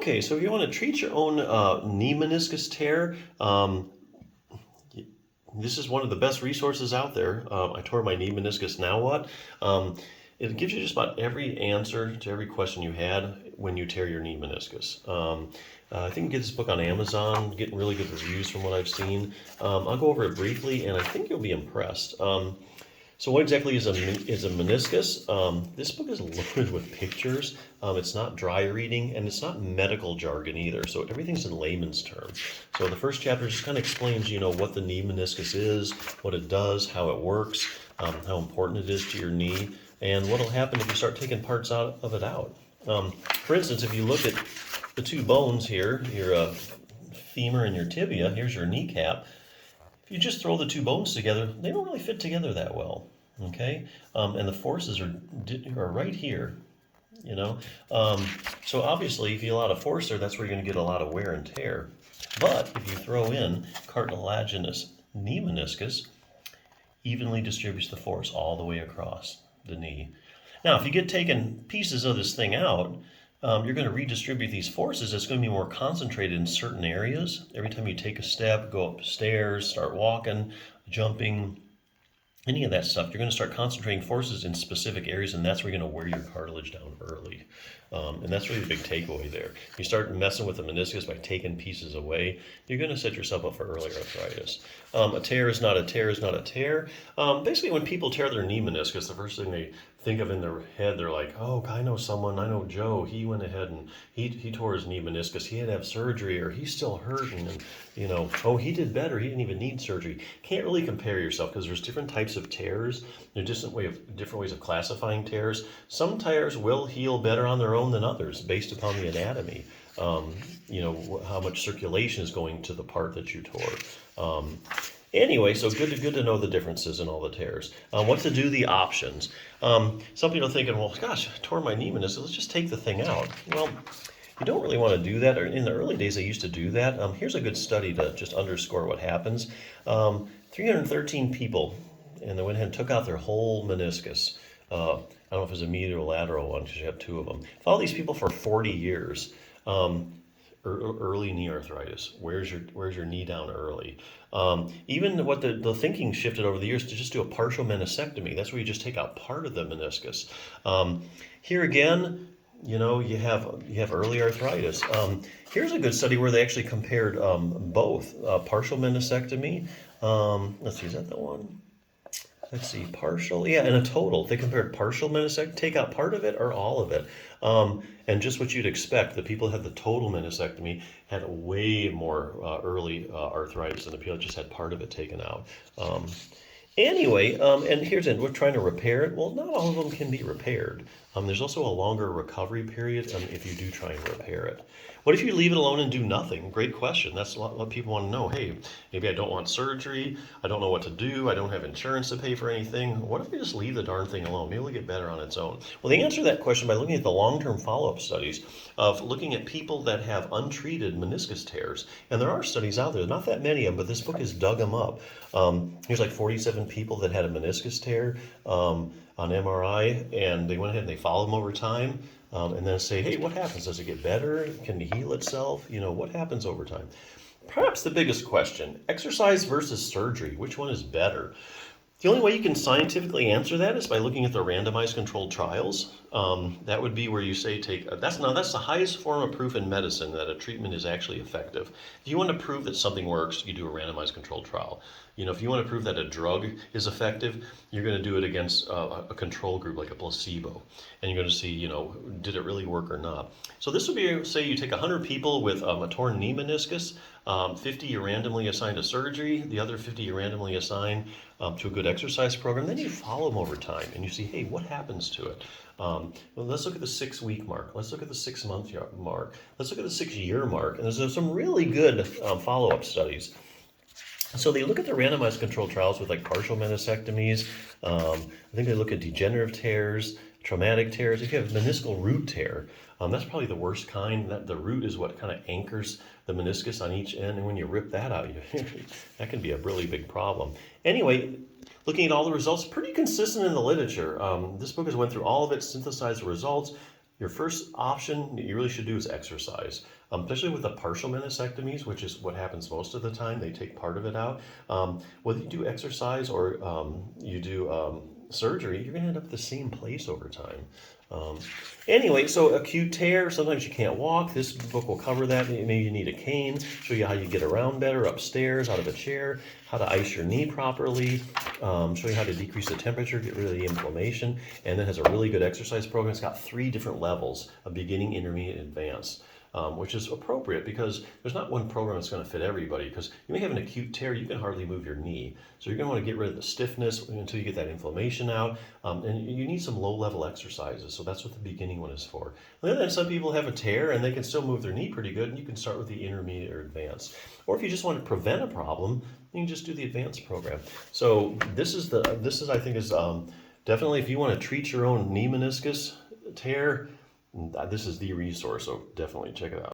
Okay, so if you want to treat your own knee meniscus tear, this is one of the best resources out there. I tore my knee meniscus, now what? It gives you just about every answer to every question you had when you tear your knee meniscus. I think you can get this book on Amazon, getting really good reviews from what I've seen. I'll go over it briefly, and I think you'll be impressed. So what exactly is a meniscus? This book is loaded with pictures. It's not dry reading, and it's not medical jargon either. So everything's in layman's terms. So the first chapter just kind of explains, what the knee meniscus is, what it does, how it works, how important it is to your knee, and what will happen if you start taking parts of it out. For instance, if you look at the two bones here, your femur and your tibia, here's your kneecap. If you just throw the two bones together, they don't really fit together that well, okay? And the forces are right here, So obviously, if you allow a lot of force there, that's where you're going to get a lot of wear and tear. But if you throw in cartilaginous knee meniscus, evenly distributes the force all the way across the knee. Now, if you get taking pieces of this thing out, you're going to redistribute these forces. It's going to be more concentrated in certain areas. Every time you take a step, go upstairs, start walking, jumping, any of that stuff, you're going to start concentrating forces in specific areas, and that's where you're going to wear your cartilage down early. And that's really the big takeaway there. You start messing with the meniscus by taking pieces away, you're going to set yourself up for early arthritis. A tear is not a tear is not a tear. Basically, when people tear their knee meniscus, the first thing they think of in their head, they're like, oh, I know someone, I know Joe, he went ahead and he tore his knee meniscus, he had to have surgery, or he's still hurting, and oh, he did better, he didn't even need surgery. Can't really compare yourself, because there's different types of tears. There's different ways of classifying tears. Some tears will heal better on their own than others, based upon the anatomy. How much circulation is going to the part that you tore. Anyway, so good to know the differences in all the tears. What to do, the options. Some people are thinking, well, gosh, I tore my knee meniscus, let's just take the thing out. Well, you don't really want to do that. In the early days, they used to do that. Here's a good study to just underscore what happens. 313 people, and they went ahead and took out their whole meniscus. I don't know if it was a medial or lateral one, because you have two of them. Follow these people for 40 years. Early knee arthritis. Where's your knee down early? Even what the thinking shifted over the years to just do a partial meniscectomy. That's where you just take out part of the meniscus. Here again, you have early arthritis. Here's a good study where they actually compared both partial meniscectomy. Let's see, is that the one? Let's see, partial, yeah, and a total. They compared partial meniscectomy, take out part of it or all of it. And just what you'd expect, the people who had the total meniscectomy had way more early arthritis than the people that just had part of it taken out. Anyway, and here's it. We're trying to repair it. Well, not all of them can be repaired. There's also a longer recovery period if you do try and repair it. What if you leave it alone and do nothing? Great question. That's a lot people want to know. Hey, maybe I don't want surgery. I don't know what to do. I don't have insurance to pay for anything. What if we just leave the darn thing alone? Maybe it'll get better on its own. Well, they answer that question by looking at the long-term follow-up studies of looking at people that have untreated meniscus tears. And there are studies out there, not that many of them, but this book has dug them up. Here's like 47 people that had a meniscus tear on MRI, and they went ahead and they followed them over time. And then say, hey, what happens? Does it get better? Can it heal itself? What happens over time? Perhaps the biggest question, exercise versus surgery, which one is better? The only way you can scientifically answer that is by looking at the randomized controlled trials. That would be where you say that's the highest form of proof in medicine that a treatment is actually effective. If you want to prove that something works, you do a randomized controlled trial. If you want to prove that a drug is effective, you're going to do it against a control group like a placebo. And you're going to see, did it really work or not? So this would be, say you take 100 people with a torn knee meniscus, 50 you randomly assign to surgery, the other 50 you randomly assign to a good exercise program. Then you follow them over time and you see, hey, what happens to it? Well, let's look at the 6-week mark. Let's look at the 6-month mark. Let's look at the 6-year mark. And there's some really good follow-up studies. So they look at the randomized controlled trials with like partial meniscectomies. I think they look at degenerative tears, traumatic tears. If you have meniscal root tear, that's probably the worst kind. The root is what kind of anchors the meniscus on each end, and when you rip that out, that can be a really big problem. Anyway, looking at all the results, pretty consistent in the literature. This book has went through all of it, synthesized the results. your first option you really should do is exercise, especially with the partial meniscectomies, which is what happens most of the time. They take part of it out. Whether you do exercise or you do surgery, you're going to end up at the same place over time. Anyway, so acute tear, sometimes you can't walk. This book will cover that. Maybe you need a cane, show you how you get around better, upstairs, out of a chair, how to ice your knee properly, show you how to decrease the temperature, get rid of the inflammation, and then has a really good exercise program. It's got 3 different levels, a beginning, intermediate, and advanced. Which is appropriate because there's not one program that's going to fit everybody, because you may have an acute tear, you can hardly move your knee. So you're going to want to get rid of the stiffness until you get that inflammation out. And you need some low-level exercises, so that's what the beginning one is for. And then some people have a tear and they can still move their knee pretty good, and you can start with the intermediate or advanced. Or if you just want to prevent a problem, you can just do the advanced program. So this is I think is definitely, if you want to treat your own knee meniscus tear, this is the resource, so definitely check it out.